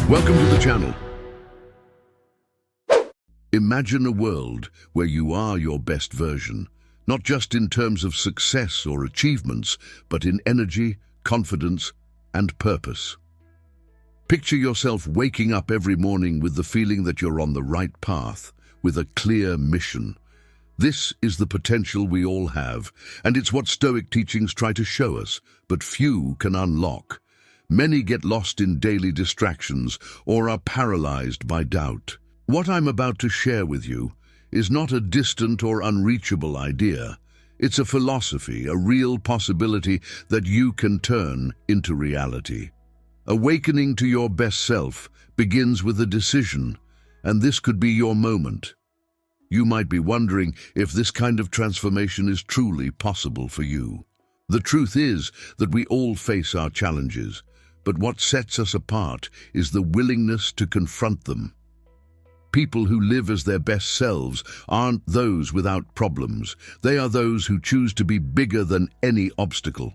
Welcome to the channel. Imagine a world where you are your best version, not just in terms of success or achievements, but in energy, confidence, and purpose. Picture yourself waking up every morning with the feeling that you're on the right path, with a clear mission. This is the potential we all have, and it's what Stoic teachings try to show us, but few can unlock. Many get lost in daily distractions or are paralyzed by doubt. What I'm about to share with you is not a distant or unreachable idea. It's a philosophy, a real possibility that you can turn into reality. Awakening to your best self begins with a decision, and this could be your moment. You might be wondering if this kind of transformation is truly possible for you. The truth is that we all face our challenges, but what sets us apart is the willingness to confront them. People who live as their best selves aren't those without problems. They are those who choose to be bigger than any obstacle.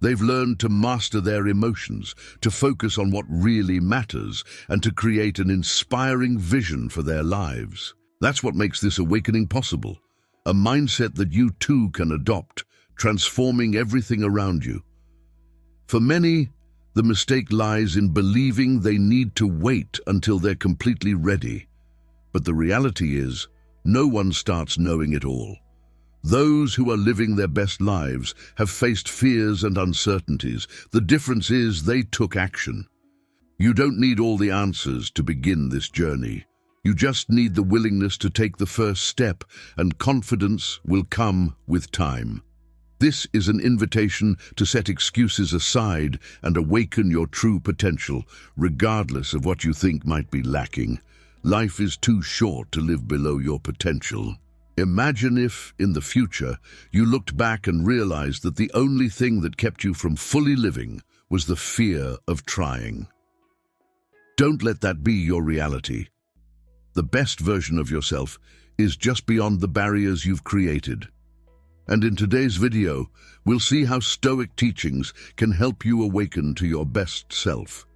They've learned to master their emotions, to focus on what really matters, and to create an inspiring vision for their lives. That's what makes this awakening possible. A mindset that you too can adopt, transforming everything around you. For many, the mistake lies in believing they need to wait until they're completely ready. But the reality is, no one starts knowing it all. Those who are living their best lives have faced fears and uncertainties. The difference is they took action. You don't need all the answers to begin this journey. You just need the willingness to take the first step, and confidence will come with time. This is an invitation to set excuses aside and awaken your true potential, regardless of what you think might be lacking. Life is too short to live below your potential. Imagine if, in the future, you looked back and realized that the only thing that kept you from fully living was the fear of trying. Don't let that be your reality. The best version of yourself is just beyond the barriers you've created. And in today's video, we'll see how Stoic teachings can help you awaken to your best self.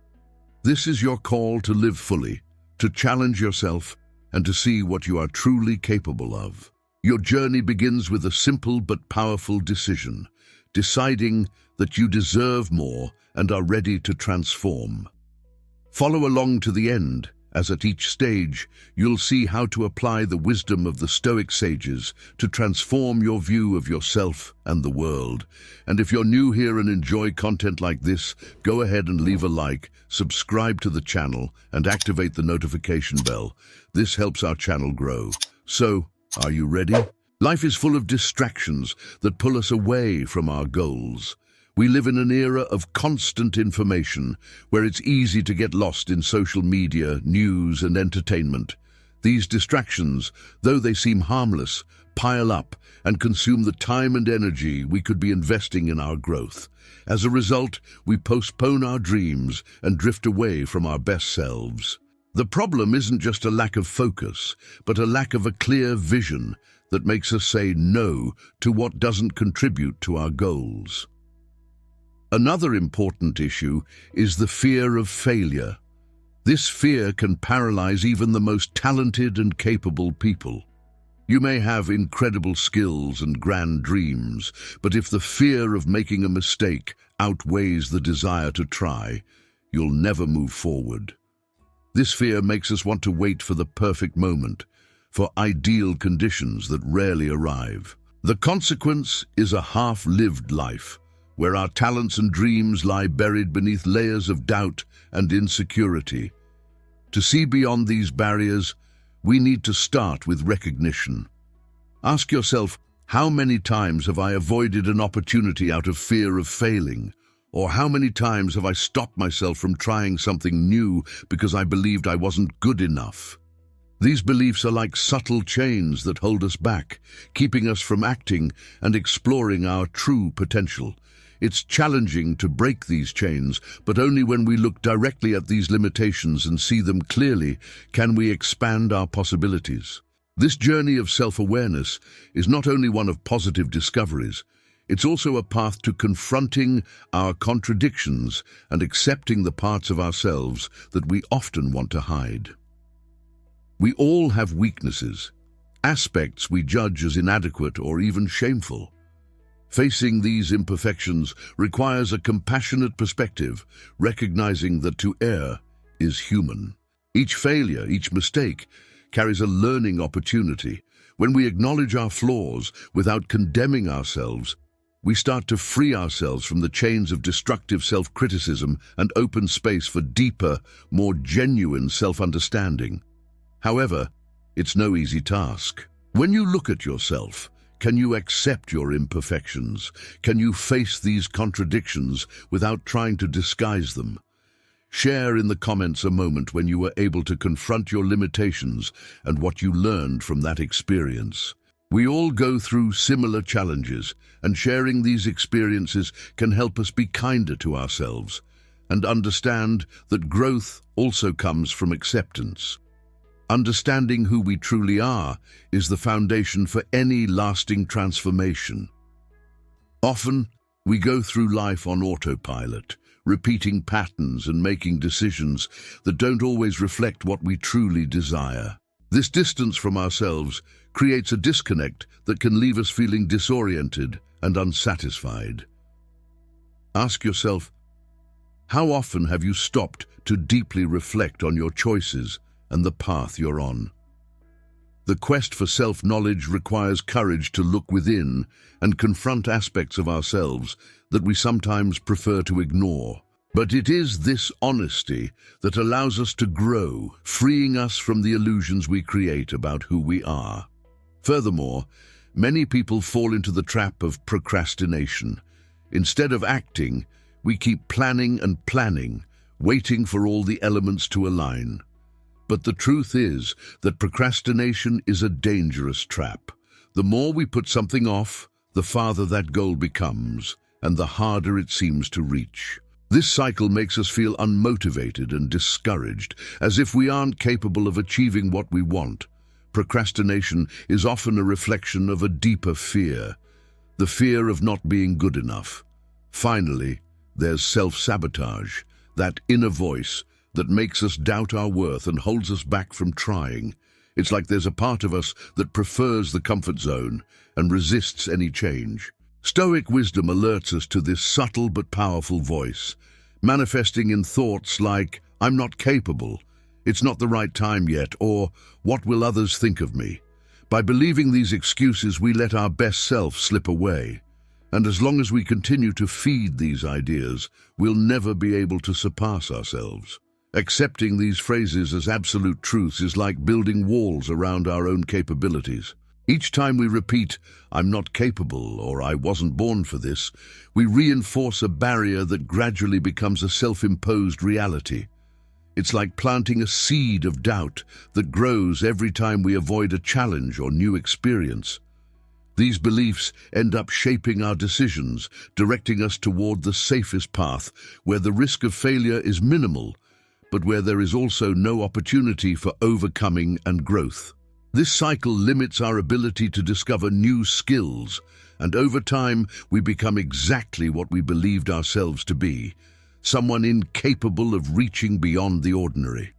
This is your call to live fully, to challenge yourself, and to see what you are truly capable of. Your journey begins with a simple but powerful decision, deciding that you deserve more and are ready to transform. Follow along to the end, as at each stage, you'll see how to apply the wisdom of the Stoic sages to transform your view of yourself and the world. And if you're new here and enjoy content like this, go ahead and leave a like, subscribe to the channel, and activate the notification bell. This helps our channel grow. So, are you ready? Life is full of distractions that pull us away from our goals. We live in an era of constant information, where it's easy to get lost in social media, news, and entertainment. These distractions, though they seem harmless, pile up and consume the time and energy we could be investing in our growth. As a result, we postpone our dreams and drift away from our best selves. The problem isn't just a lack of focus, but a lack of a clear vision that makes us say no to what doesn't contribute to our goals. Another important issue is the fear of failure. This fear can paralyze even the most talented and capable people. You may have incredible skills and grand dreams, but if the fear of making a mistake outweighs the desire to try, you'll never move forward. This fear makes us want to wait for the perfect moment, for ideal conditions that rarely arrive. The consequence is a half-lived life, where our talents and dreams lie buried beneath layers of doubt and insecurity. To see beyond these barriers, we need to start with recognition. Ask yourself, how many times have I avoided an opportunity out of fear of failing? Or how many times have I stopped myself from trying something new because I believed I wasn't good enough? These beliefs are like subtle chains that hold us back, keeping us from acting and exploring our true potential. It's challenging to break these chains, but only when we look directly at these limitations and see them clearly can we expand our possibilities. This journey of self-awareness is not only one of positive discoveries, It's also a path to confronting our contradictions and accepting the parts of ourselves that we often want to hide. We all have weaknesses, aspects we judge as inadequate or even shameful. Facing these imperfections requires a compassionate perspective, recognizing that to err is human. Each failure, each mistake, carries a learning opportunity. When we acknowledge our flaws without condemning ourselves, we start to free ourselves from the chains of destructive self-criticism and open space for deeper, more genuine self-understanding. However, it's no easy task. When you look at yourself, can you accept your imperfections? Can you face these contradictions without trying to disguise them? Share in the comments a moment when you were able to confront your limitations and what you learned from that experience. We all go through similar challenges, and sharing these experiences can help us be kinder to ourselves and understand that growth also comes from acceptance. Understanding who we truly are is the foundation for any lasting transformation. Often, we go through life on autopilot, repeating patterns and making decisions that don't always reflect what we truly desire. This distance from ourselves creates a disconnect that can leave us feeling disoriented and unsatisfied. Ask yourself, how often have you stopped to deeply reflect on your choices and the path you're on? The quest for self-knowledge requires courage to look within and confront aspects of ourselves that we sometimes prefer to ignore. But it is this honesty that allows us to grow, freeing us from the illusions we create about who we are. Furthermore, many people fall into the trap of procrastination. Instead of acting, we keep planning and planning, waiting for all the elements to align. But the truth is that procrastination is a dangerous trap. The more we put something off, the farther that goal becomes, and the harder it seems to reach. This cycle makes us feel unmotivated and discouraged, as if we aren't capable of achieving what we want. Procrastination is often a reflection of a deeper fear, the fear of not being good enough. Finally, there's self-sabotage, that inner voice that makes us doubt our worth and holds us back from trying. It's like there's a part of us that prefers the comfort zone and resists any change. Stoic wisdom alerts us to this subtle but powerful voice, manifesting in thoughts like, "I'm not capable," "It's not the right time yet," or "What will others think of me?" By believing these excuses, we let our best self slip away. And as long as we continue to feed these ideas, we'll never be able to surpass ourselves. Accepting these phrases as absolute truths is like building walls around our own capabilities. Each time we repeat, "I'm not capable," or "I wasn't born for this," we reinforce a barrier that gradually becomes a self-imposed reality. It's like planting a seed of doubt that grows every time we avoid a challenge or new experience. These beliefs end up shaping our decisions, directing us toward the safest path, where the risk of failure is minimal, but where there is also no opportunity for overcoming and growth. This cycle limits our ability to discover new skills, and over time we become exactly what we believed ourselves to be, someone incapable of reaching beyond the ordinary.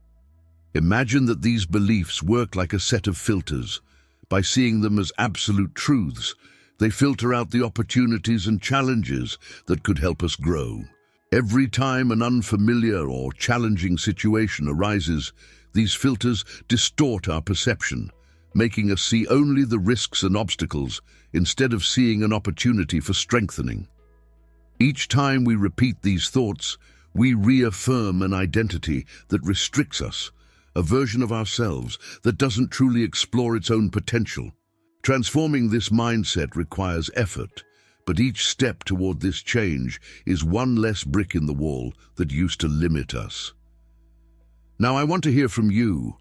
Imagine that these beliefs work like a set of filters. By seeing them as absolute truths, they filter out the opportunities and challenges that could help us grow. Every time an unfamiliar or challenging situation arises, these filters distort our perception, making us see only the risks and obstacles instead of seeing an opportunity for strengthening. Each time we repeat these thoughts, we reaffirm an identity that restricts us, a version of ourselves that doesn't truly explore its own potential. Transforming this mindset requires effort, but each step toward this change is one less brick in the wall that used to limit us. Now I want to hear from you.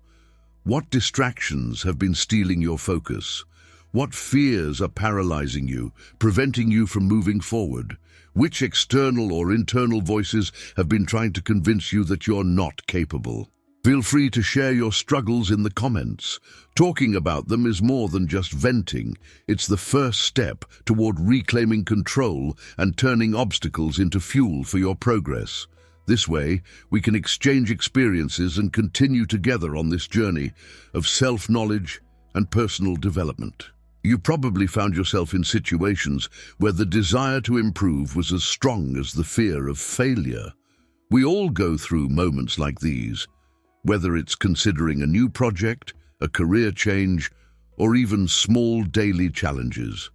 What distractions have been stealing your focus? What fears are paralyzing you, preventing you from moving forward? Which external or internal voices have been trying to convince you that you're not capable? Feel free to share your struggles in the comments. Talking about them is more than just venting. It's the first step toward reclaiming control and turning obstacles into fuel for your progress. This way, we can exchange experiences and continue together on this journey of self-knowledge and personal development. You probably found yourself in situations where the desire to improve was as strong as the fear of failure. We all go through moments like these, whether it's considering a new project, a career change, or even small daily challenges.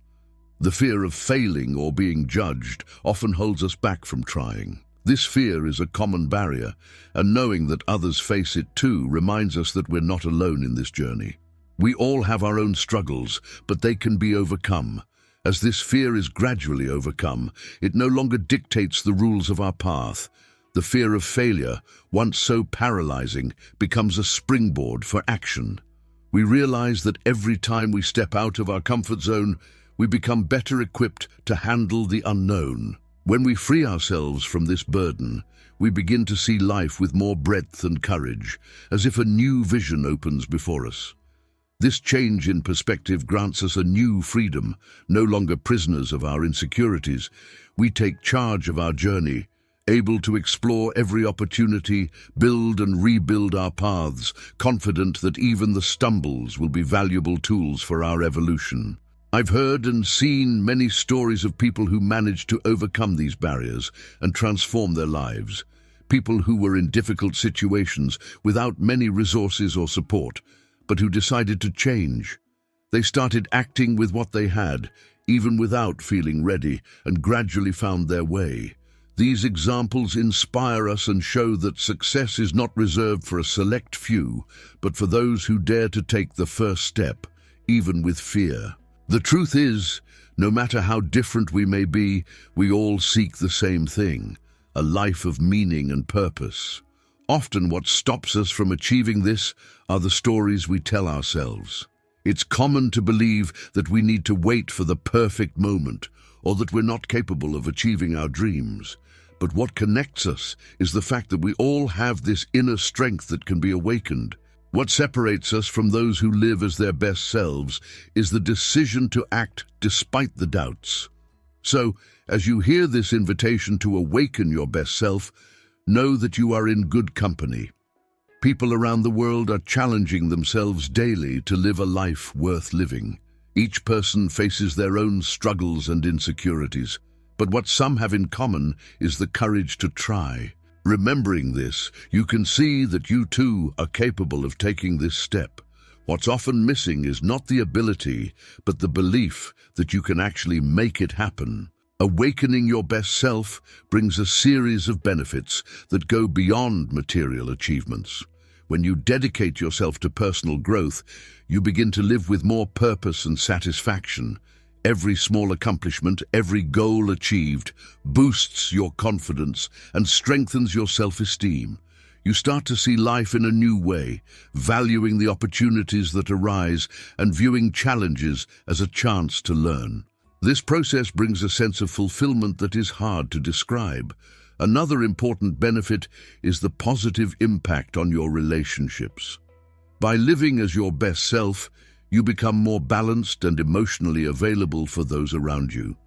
The fear of failing or being judged often holds us back from trying. This fear is a common barrier, and knowing that others face it too reminds us that we're not alone in this journey. We all have our own struggles, but they can be overcome. As this fear is gradually overcome, it no longer dictates the rules of our path. The fear of failure, once so paralyzing, becomes a springboard for action. We realize that every time we step out of our comfort zone, we become better equipped to handle the unknown. When we free ourselves from this burden, we begin to see life with more breadth and courage, as if a new vision opens before us. This change in perspective grants us a new freedom, no longer prisoners of our insecurities. We take charge of our journey, able to explore every opportunity, build and rebuild our paths, confident that even the stumbles will be valuable tools for our evolution. I've heard and seen many stories of people who managed to overcome these barriers and transform their lives. People who were in difficult situations without many resources or support, but who decided to change. They started acting with what they had, even without feeling ready, and gradually found their way. These examples inspire us and show that success is not reserved for a select few, but for those who dare to take the first step, even with fear. The truth is, no matter how different we may be, we all seek the same thing, a life of meaning and purpose. Often what stops us from achieving this are the stories we tell ourselves. It's common to believe that we need to wait for the perfect moment, or that we're not capable of achieving our dreams. But what connects us is the fact that we all have this inner strength that can be awakened. What separates us from those who live as their best selves is the decision to act despite the doubts. So, as you hear this invitation to awaken your best self, know that you are in good company. People around the world are challenging themselves daily to live a life worth living. Each person faces their own struggles and insecurities, but what some have in common is the courage to try. Remembering this, you can see that you too are capable of taking this step. What's often missing is not the ability, but the belief that you can actually make it happen. Awakening your best self brings a series of benefits that go beyond material achievements. When you dedicate yourself to personal growth, you begin to live with more purpose and satisfaction. Every small accomplishment, every goal achieved, boosts your confidence and strengthens your self-esteem. You start to see life in a new way, valuing the opportunities that arise and viewing challenges as a chance to learn. This process brings a sense of fulfillment that is hard to describe. Another important benefit is the positive impact on your relationships. By living as your best self, you become more balanced and emotionally available for those around you.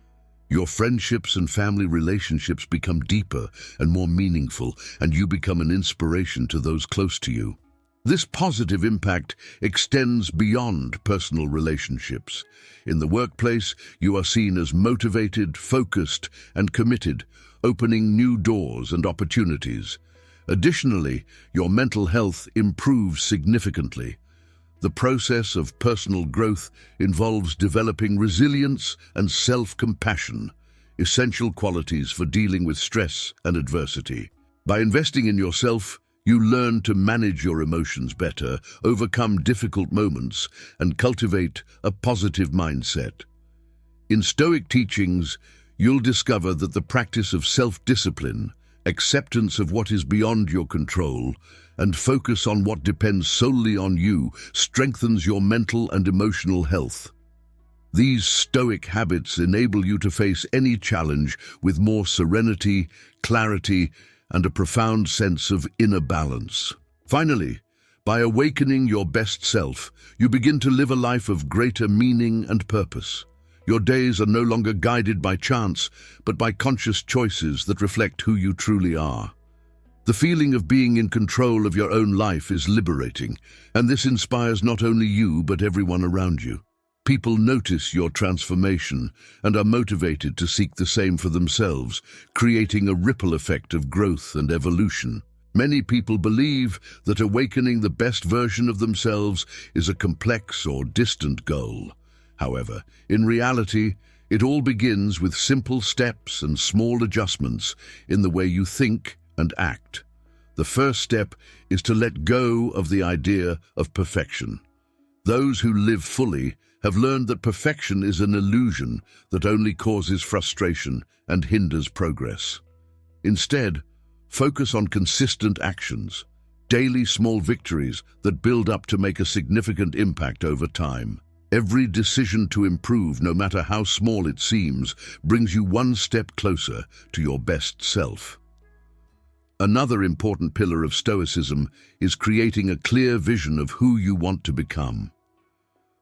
Your friendships and family relationships become deeper and more meaningful, and you become an inspiration to those close to you. This positive impact extends beyond personal relationships. In the workplace, you are seen as motivated, focused, and committed, opening new doors and opportunities. Additionally, your mental health improves significantly. The process of personal growth involves developing resilience and self-compassion, essential qualities for dealing with stress and adversity. By investing in yourself, you learn to manage your emotions better, overcome difficult moments, and cultivate a positive mindset. In Stoic teachings, you'll discover that the practice of self-discipline, acceptance of what is beyond your control, and focus on what depends solely on you strengthens your mental and emotional health. These Stoic habits enable you to face any challenge with more serenity, clarity, and a profound sense of inner balance. Finally, by awakening your best self, you begin to live a life of greater meaning and purpose. Your days are no longer guided by chance, but by conscious choices that reflect who you truly are. The feeling of being in control of your own life is liberating, and this inspires not only you but everyone around you. People notice your transformation and are motivated to seek the same for themselves, creating a ripple effect of growth and evolution. Many people believe that awakening the best version of themselves is a complex or distant goal. However, in reality, it all begins with simple steps and small adjustments in the way you think and act. The first step is to let go of the idea of perfection. Those who live fully have learned that perfection is an illusion that only causes frustration and hinders progress. Instead, focus on consistent actions, daily small victories that build up to make a significant impact over time. Every decision to improve, no matter how small it seems, brings you one step closer to your best self. Another important pillar of Stoicism is creating a clear vision of who you want to become.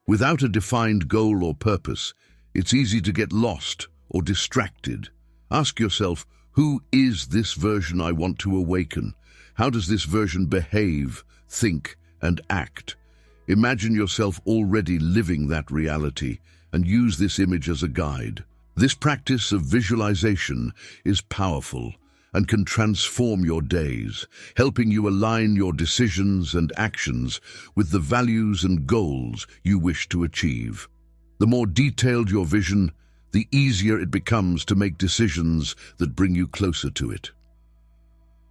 Without a defined goal or purpose, it's easy to get lost or distracted. Ask yourself, who is this version I want to awaken? How does this version behave, think, and act? Imagine yourself already living that reality and use this image as a guide. This practice of visualization is powerful and can transform your days, helping you align your decisions and actions with the values and goals you wish to achieve. The more detailed your vision, the easier it becomes to make decisions that bring you closer to it.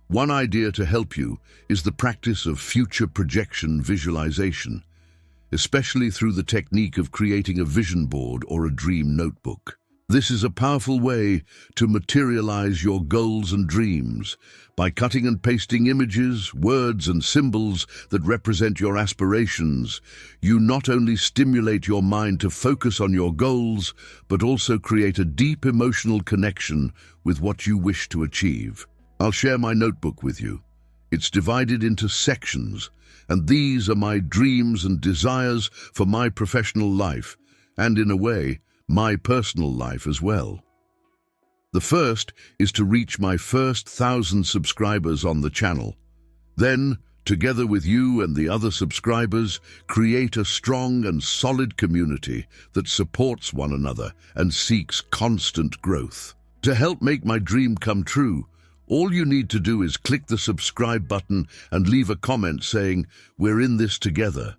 One idea to help you is the practice of future projection visualization, especially through the technique of creating a vision board or a dream notebook. This is a powerful way to materialize your goals and dreams. By cutting and pasting images, words, and symbols that represent your aspirations, you not only stimulate your mind to focus on your goals, but also create a deep emotional connection with what you wish to achieve. I'll share my notebook with you. It's divided into sections, and these are my dreams and desires for my professional life, and in a way, my personal life as well. The first is to reach my first 1,000 subscribers on the channel. Then, together with you and the other subscribers, create a strong and solid community that supports one another and seeks constant growth. To help make my dream come true, all you need to do is click the subscribe button and leave a comment saying, "We're in this together."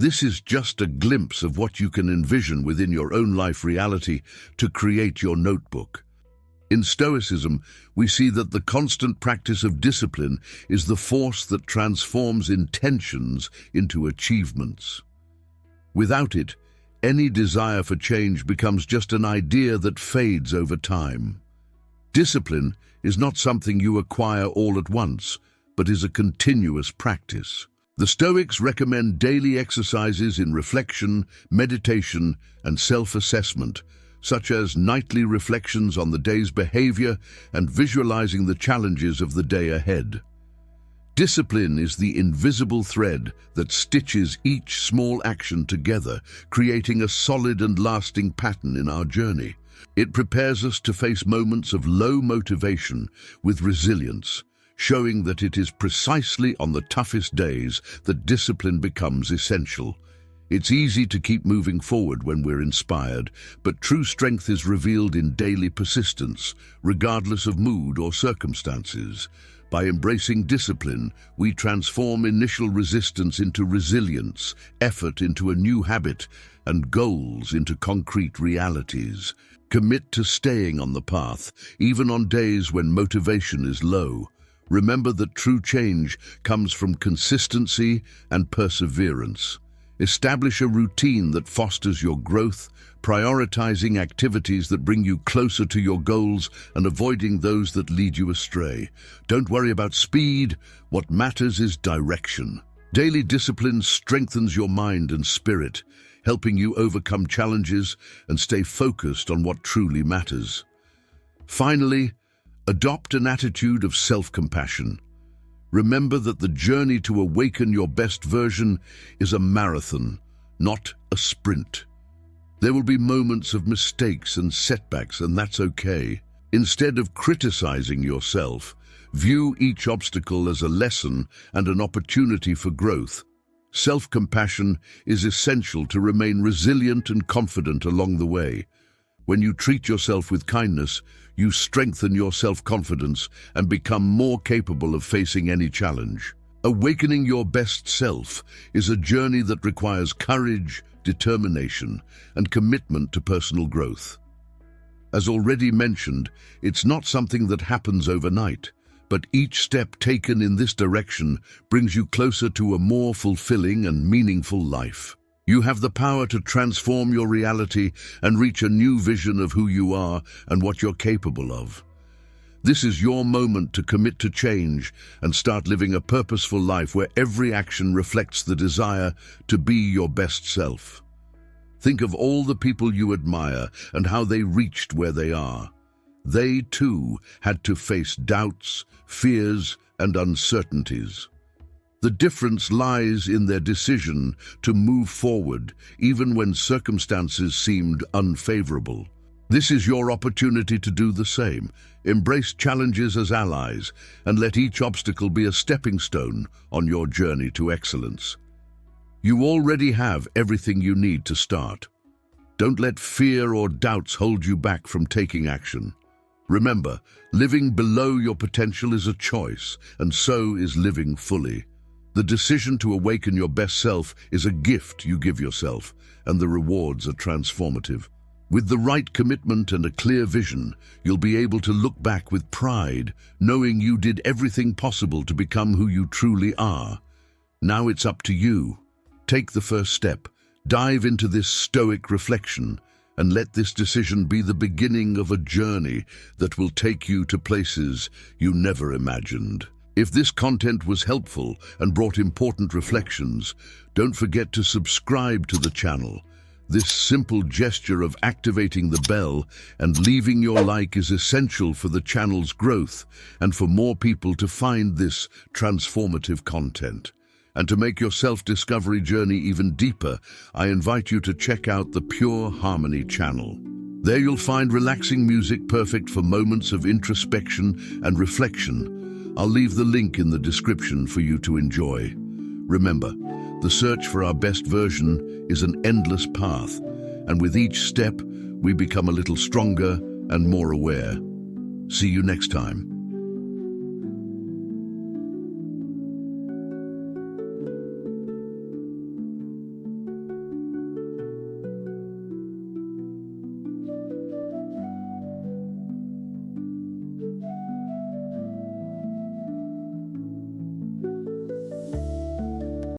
This is just a glimpse of what you can envision within your own life reality to create your notebook. In Stoicism, we see that the constant practice of discipline is the force that transforms intentions into achievements. Without it, any desire for change becomes just an idea that fades over time. Discipline is not something you acquire all at once, but is a continuous practice. The Stoics recommend daily exercises in reflection, meditation, and self-assessment, such as nightly reflections on the day's behavior and visualizing the challenges of the day ahead. Discipline is the invisible thread that stitches each small action together, creating a solid and lasting pattern in our journey. It prepares us to face moments of low motivation with resilience, showing that it is precisely on the toughest days that discipline becomes essential. It's easy to keep moving forward when we're inspired, but true strength is revealed in daily persistence, regardless of mood or circumstances. By embracing discipline, we transform initial resistance into resilience, effort into a new habit, and goals into concrete realities. Commit to staying on the path, even on days when motivation is low. Remember that true change comes from consistency and perseverance. Establish a routine that fosters your growth, prioritizing activities that bring you closer to your goals and avoiding those that lead you astray. Don't worry about speed. What matters is direction. Daily discipline strengthens your mind and spirit, helping you overcome challenges and stay focused on what truly matters. Finally, adopt an attitude of self-compassion. Remember that the journey to awaken your best version is a marathon, not a sprint. There will be moments of mistakes and setbacks, and that's okay. Instead of criticizing yourself, view each obstacle as a lesson and an opportunity for growth. Self-compassion is essential to remain resilient and confident along the way. When you treat yourself with kindness, you strengthen your self-confidence and become more capable of facing any challenge. Awakening your best self is a journey that requires courage, determination, and commitment to personal growth. As already mentioned, it's not something that happens overnight, but each step taken in this direction brings you closer to a more fulfilling and meaningful life. You have the power to transform your reality and reach a new vision of who you are and what you're capable of. This is your moment to commit to change and start living a purposeful life where every action reflects the desire to be your best self. Think of all the people you admire and how they reached where they are. They, too, had to face doubts, fears, and uncertainties. The difference lies in their decision to move forward, even when circumstances seemed unfavorable. This is your opportunity to do the same. Embrace challenges as allies, and let each obstacle be a stepping stone on your journey to excellence. You already have everything you need to start. Don't let fear or doubts hold you back from taking action. Remember, living below your potential is a choice, and so is living fully. The decision to awaken your best self is a gift you give yourself, and the rewards are transformative. With the right commitment and a clear vision, you'll be able to look back with pride, knowing you did everything possible to become who you truly are. Now it's up to you. Take the first step, dive into this Stoic reflection, and let this decision be the beginning of a journey that will take you to places you never imagined. If this content was helpful and brought important reflections, don't forget to subscribe to the channel. This simple gesture of activating the bell and leaving your like is essential for the channel's growth and for more people to find this transformative content. And to make your self-discovery journey even deeper, I invite you to check out the Pure Harmony channel. There you'll find relaxing music perfect for moments of introspection and reflection. I'll leave the link in the description for you to enjoy. Remember, the search for our best version is an endless path, and with each step, we become a little stronger and more aware. See you next time.